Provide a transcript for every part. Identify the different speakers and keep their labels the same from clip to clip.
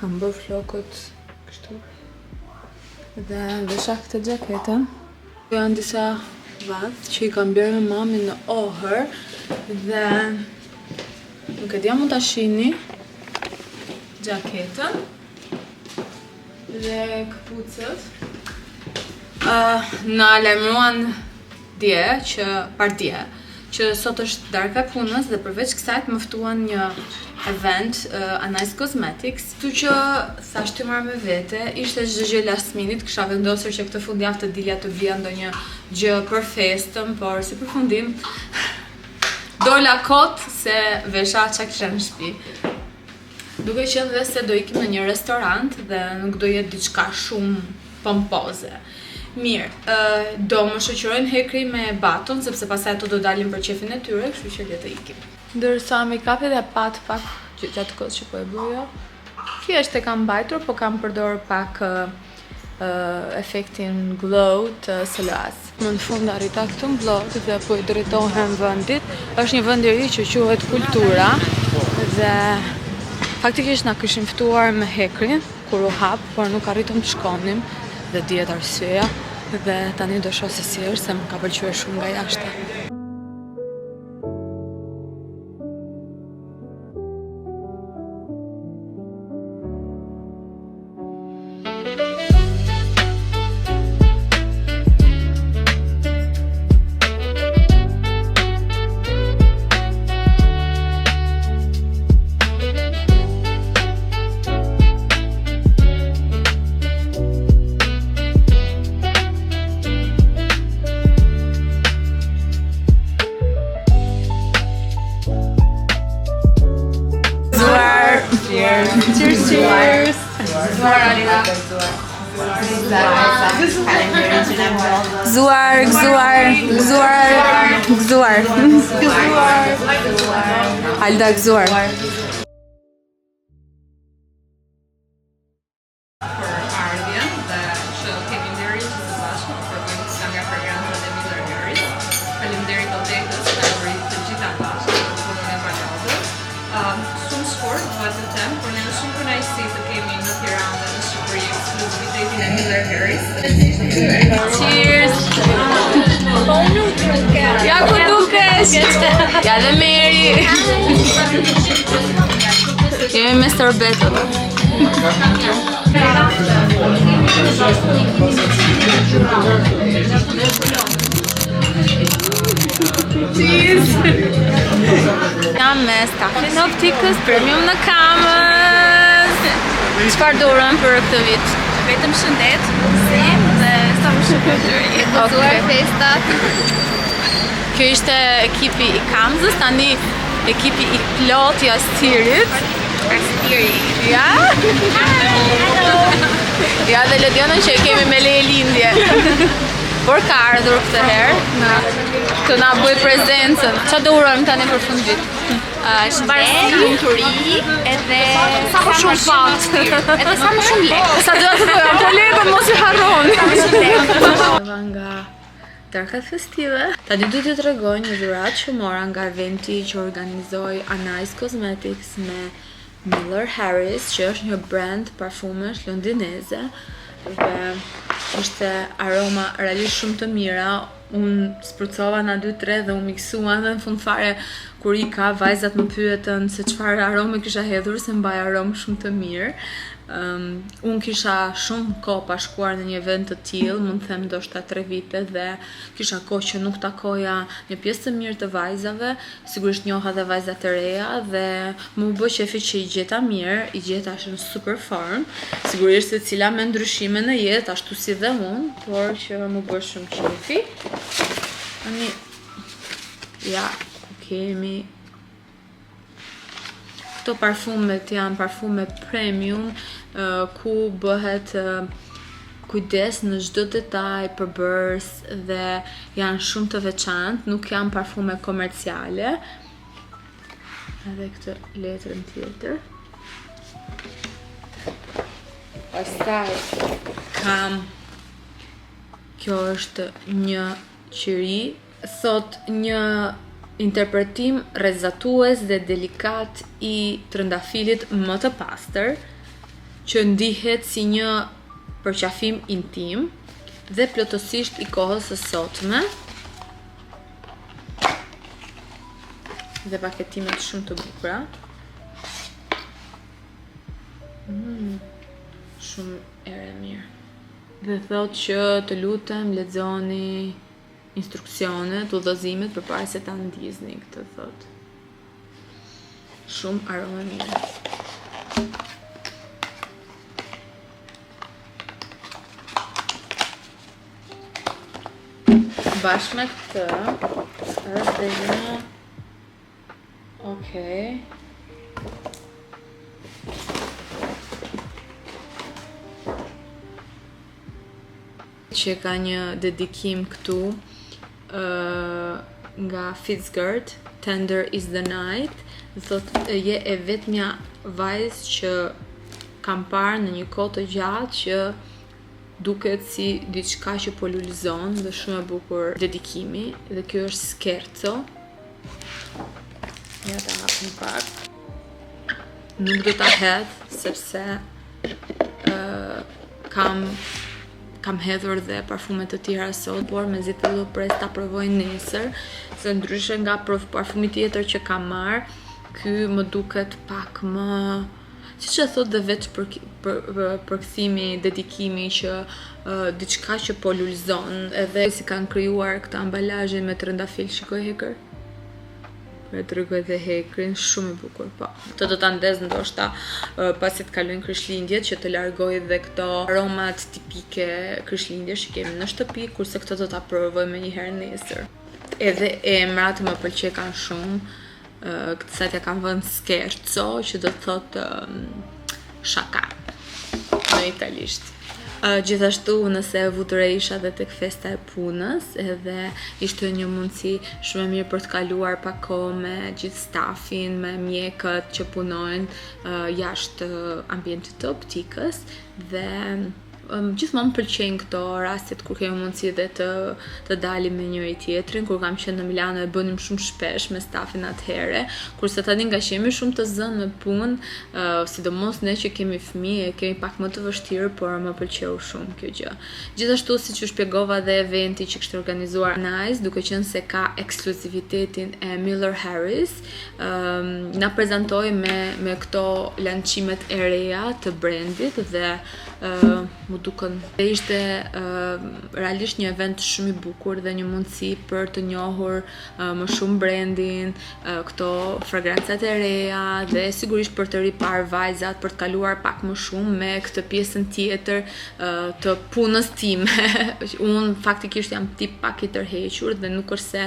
Speaker 1: Kam bërë flokët kështu dhe vesha këtë gjaketën. Janë disa vath që I kam bërë me mamin në ohër dhe nuk e dia mund ta shihni gjaketën dhe këpucët. Na lajmëruan dje që sot është darka e punës dhe përveç kësaj më ftuan një event Nice Cosmetics. Kështu që thash të marr me vete, ishte çdo gjë last minute, kisha vendosur që këtë fundjavë të dilja të vija ndonjë gjë për festën, por si përfundim dola kot se vesha çka kisha në shtëpi. Duke qenë dhe se do ikim në një restorant dhe nuk do jetë diçka shumë pompoze. Mirë, do më shoqërojnë Hekri me Baton, sepse pastaj ato do dalin për qefin e tyre, kështu që le të ikim. Ndërsa make-upit e pat pak gjatë kohës që po e bëja. Thjesht e kam mbajtur, po kam përdorur pak efektin glow të SLA-s. Më në fund arrita këtu në blog dhe po I drejtohem vendit. Është një vend I ri që quhet Kultura dhe faktikisht na kishin ftuar me Hekrin kur u hap, por nuk arritëm të shkonim dhe dihet arsyeja dhe tani do shoh se si është, se më ka pëlqyer shumë nga jashtë. Cheers, cheers! Gëzuar! Alda gëzuar! Cheers! Ja ku dukesh! Ja dhe Meri! Jemi me sorbetët. Cheers! Jam me stafin e optikës premium në Kamës. Çfarë durën për këtë vit? Vetëm shëndet, dhe sa më shumë gjëri. Gëzuar festat. Kjo ishte ekipi I Kamzës, tani ekipi I plot I Astirit. Astiri. Ja? Ja dhe Lodionën që e kemi me leje lindje. Por ka ardhur këtë herë, të na bëj prezencën. Qa do urojmë tani për fund vit?
Speaker 2: Shëndet, lumturi, edhe sa më shumë fat, edhe sa më shumë lekë.
Speaker 1: Sa do të bëjmë, po lekët mos I harroni.
Speaker 2: Sa më shumë lekë.
Speaker 1: Nga darkat festive, tani du t'ju tregoj një dhuratë që mora nga eventi që organizoi Nice Cosmetics me Miller Harris, që është një brand parfumesh londineze dhe ishte aroma realisht shumë të mira. unë sprucova na 2-3 dhe u miksuan dhe në fund fare kur i ka vajzat më pyetën se çfarë arome kisha hedhur se mbaj aromë shumë të mirë. Unë kisha shumë kohë pa shkuar në një event të tillë, mund të them ndoshta 3 vite dhe kisha kohë që nuk takoja një pjesë të mirë të vajzave, sigurisht njoha dhe vajza të reja dhe më bë qefi që i gjeta mirë, i gjeta në super form, sigurisht se cila me ndryshime në jetë, ashtu si dhe unë, por që më bë shumë qefi. Tani, ja, kemi këto parfumet janë parfume premium ku bëhet kujdes në çdo detaj, përbërës dhe janë shumë të veçantë, nuk janë parfume komerciale. Edhe këtë letrën tjetër. Pastaj kam, kjo është një qiri, thot një interpretim rrezatues dhe delikat i trëndafilit më të pastër, që ndihet si një përqafim intim dhe plotësisht i kohës së sotme. Dhe paketimet shumë të bukura. Shumë ere mirë. Dhe thot që të lutem lexoni instruksionet, udhëzimet përpara se ta ndizni, këtë thot. Shumë aromë mirë. Bashkë me këtë, është një... Okej. Që ka një dedikim këtu nga Fitzgerald, Tender is the Night, dhe thot je e vetmja vajzë që kam parë në një kohë të gjatë që duket si diçka që po lulëzon dhe shumë e bukur dedikimi, dhe kjo është scherzo. Ja ta hapim pak. Nuk do ta hedh sepse kam hedhur dhe parfume të tjera sot, por mezi të do pres ta provoj nesër, se ndryshe nga parfumi tjetër që kam marr, ky më duket pak më, siç e thot dhe veç përkthimi, dedikimi që diçka që po lulëzon, edhe si kanë krijuar këtë ambalazhe me trëndafil, shikoj hekër. E të rrugoj dhe hekrin, shumë i bukur, po. Këtë do të ndez ndoshta pasi të kalojnë Krishtlindjet, që të largoj dhe këto aromat tipike Krishtlindjesh që kemi në shtëpi, kurse këto do ta provoj me njëherë nesër. Edhe emrat më pëlqekan shumë, këtë satja kam vënë scherzo, që do të thotë shaka në italisht. Gjithashtu nëse vuture isha dhe tek festa e punës, edhe ishte një mundësi shumë e mirë për të kaluar pak kohë me gjithë stafin, me mjekët që punojnë jashtë ambientit të optikës, dhe gjithmonë pëlqejnë këto rastet kur kemi mundësi dhe të dalim me njëri tjetrin. Kur kam qenë në Milano e bënim shumë shpesh me stafin atëhere, kurse tani nga që jemi shumë të zënë me punë, sidomos ne që kemi fëmijë, kemi pak më të vështirë, por më pëlqeu shumë kjo gjë. Gjithashtu, siç u shpjegova dhe eventi që kishte organizuar Nice, duke qenë se ka eksklusivitetin e Miller Harris, na prezantoi me këto lançimet e reja të brandit dhe mu duken. Dhe ishte realisht një event shumë i bukur dhe një mundësi për të njohur më shumë brandin, këto fragrancat e reja dhe sigurisht për të ripar vajzat, për të kaluar pak më shumë me këtë pjesën tjetër të punës time. Unë faktikisht jam tip pak i tërhequr dhe nuk është se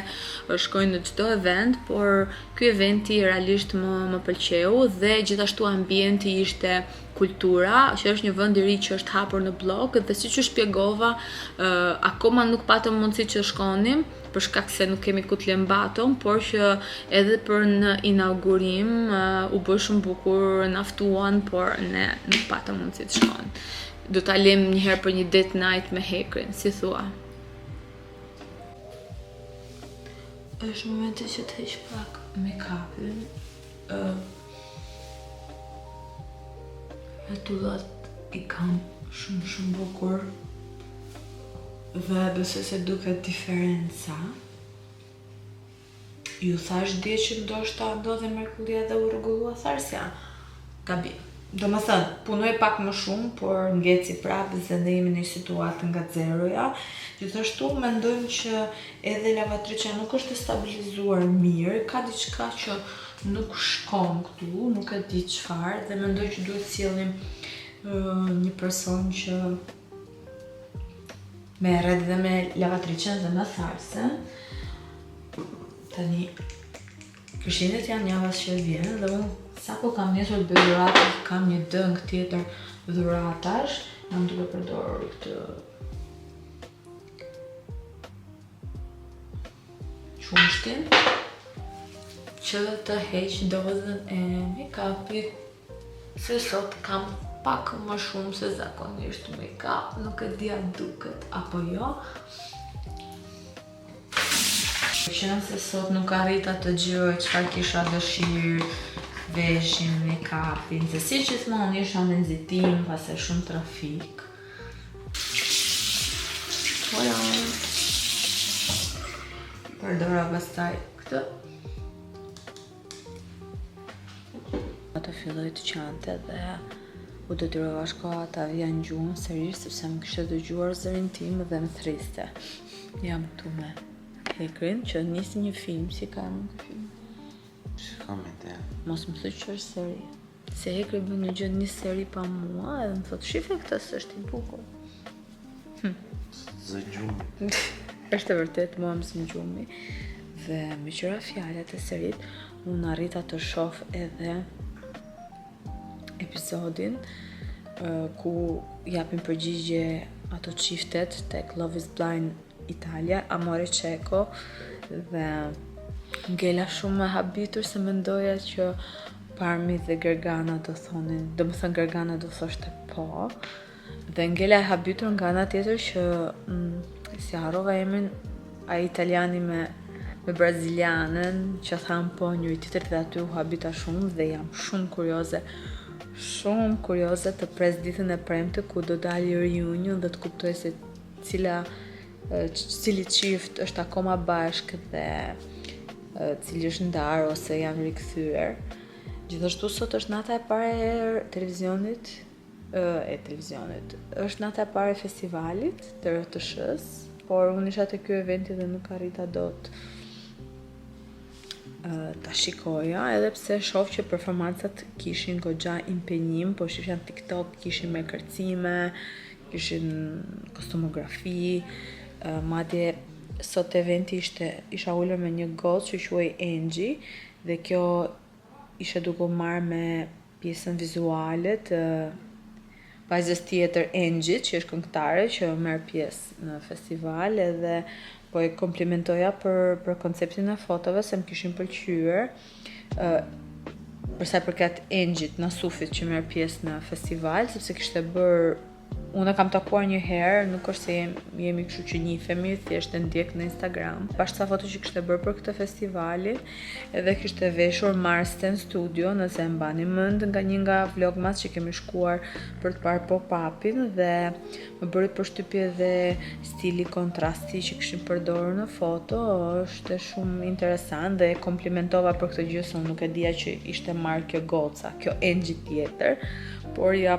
Speaker 1: shkoj në çdo event, por ky eventi realisht më pëlqeu dhe gjithashtu ambienti ishte kultura, që është një vend i ri që është hapur në blog, dhe siç u shpjegova, akoma nuk patëm mundësi që shkonim, për shkak se nuk kemi ku të lëmbatom, por që edhe për në inaugurim u bë shumë bukur, na ftuan, por ne nuk patëm mundësi të shkonim. Do ta lëm një herë për një date night me hekrin, si thua. Është momenti që të heq pak make-upin. Vetullat i kam shumë bukur. Dhe besoj se duket diferenca. Ju thash dje që ndoshta ndodhe mrekullia dhe u rregullua tharsja. Gabim. Do më thënë, punoj pak më shumë, por ngeci prapë dhe ne jemi në një situatë nga zeroja. Gjithashtu mendojmë që edhe lavatriçja nuk është e stabilizuar mirë, ka diçka që nuk shkon këtu, nuk e di çfarë dhe mendoj që duhet sjellim një person që merret dhe me lavatriçen dhe me tharsen. Tani, Krishtinët janë javës që vjen dhe unë sapo kam nesër bëj dhuratë, kam një dëng tjetër dhuratash, jam duke përdorur këtë qumshtin që të heq dozën e make-upit, se sot kam pak më shumë se zakonisht make-up, nuk e di a duket apo jo. Qenë se sot nuk arrita të gjyroj çfarë kisha dëshirë, veshin, make-upin, se si gjithmonë isha në nxitim, pas e shumë trafik. Përdora pastaj këtë. Të filloj të qante dhe u detyrova shkoja ta vija në gjuhën sërish sepse më kishte dëgjuar zërin tim dhe më thriste. Jam këtu me Hekrin që nisi një film, si ka më këtë film?
Speaker 3: Shka me te.
Speaker 1: Mos më thë që është seri. Se Hekri bën një gjë një seri pa mua edhe më thotë shife këtë së është i bukur.
Speaker 3: Zë gjumi.
Speaker 1: Është e vërtet mua më së më gjumi. Dhe me qëra fjallet e serit, unë arrita të shoh edhe episodin ku japin përgjigje ato çiftet tek Love is Blind Italia, Amore Cieco, dhe ngela shumë e habitur se mendoja që Parmi dhe Gergana do thonin, do më thënë Gergana do thoshte po, dhe ngela e habitur nga ana tjetër që si harrova emrin ai italiani me brazilianën që thanë po njëri tjetër dhe aty u habita shumë dhe jam shumë kurioze të pres ditën e premte ku do dali reunion dhe të kuptoj se cili qift është akoma bashk dhe cili është ndar ose janë rikthyer. Gjithashtu sot është nata e parë e televizionit, është nata e parë e festivalit të RTS-s, por unë isha te ky eventi dhe nuk arrita dot ta shikoja, edhe pse shoh që performancat kishin goxha impenjim, po shifja në TikTok kishin me kërcime, kishin kostumografi, madje sot eventi isha ullur me një gocë që quhej Angie dhe kjo isha duke marrë me pjesën vizuale të vajzës tjetër Angie, që është këngëtare që merr pjesë në festival edhe po e komplimentoja për konceptin e fotove se më kishin pëlqyer. Për sa i përket Angie-t, Nasufit që merr pjesë në festival, sepse kishte bërë unë kam takuar një herë, nuk është se jemi kështu që njihemi, thjesht e ndjek në Instagram. Pas sa foto që kishte bërë për këtë festivalin, edhe kishte veshur Marston Studio, nëse e mbani mend nga një nga vlogmas që kemi shkuar për të parë pop-upin dhe më bëri përshtypje dhe stili kontrasti që kishin përdorur në foto, është shumë interesant dhe komplimentova për këtë gjë se unë nuk e dija që ishte marrë kjo goca, kjo Angie tjetër, por ja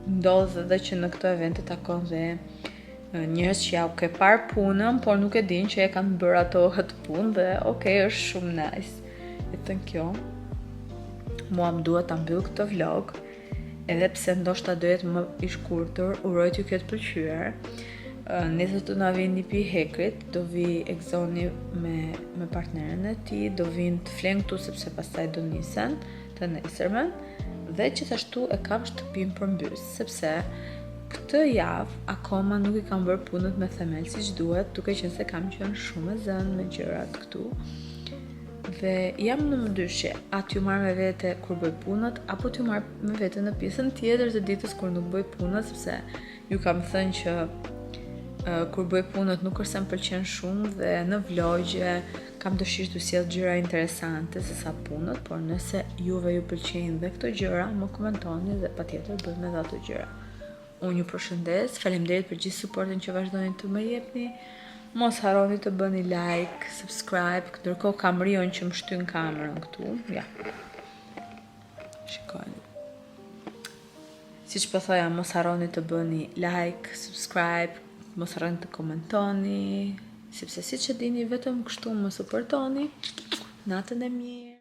Speaker 1: ndodh edhe që në këtë event të takon dhe njerëz që ja u ke parë punën, por nuk e din që e kanë bërë ato këtë punë dhe është shumë nice. E thënë kjo, mua më duhet ta mbyll këtë vlog, edhe pse ndoshta do jetë më i shkurtër, uroj t'ju ketë pëlqyer. Nesër do na vini pi Hekrit, do vi Exoni me partneren e tij, do vinë të flen këtu sepse pastaj do nisen të nesërmen. Dhe gjithashtu e kam shtëpinë përmbys, sepse këtë javë akoma nuk i kam bërë punët me themel siç duhet, duke qenë se kam qenë shumë e zënë me gjërat këtu. Dhe jam në mëndyrshje, a t'ju marr me vete kur bëj punët, apo t'ju marr me vete në pjesën tjetër të ditës kur nuk bëj punët, sepse ju kam thënë që kur bëj punët nuk është se më pëlqen shumë dhe në vlogje kam dëshirë të sjell gjëra interesante se sa punët, por nëse juve ju pëlqejnë dhe këto gjëra, më komentoni dhe patjetër bëjmë edhe ato gjëra. Unë ju përshëndes, faleminderit për gjithë supportin që vazhdoni të më jepni. Mos harroni të bëni like, subscribe, ndërkohë kam Rion që më shtyn kamerën këtu. Ja. Shikoni. Siç po thoja, mos harroni të bëni like, subscribe, mos harroni të komentoni, sepse siç e dini vetëm kështu më suportoni. Natën e mirë.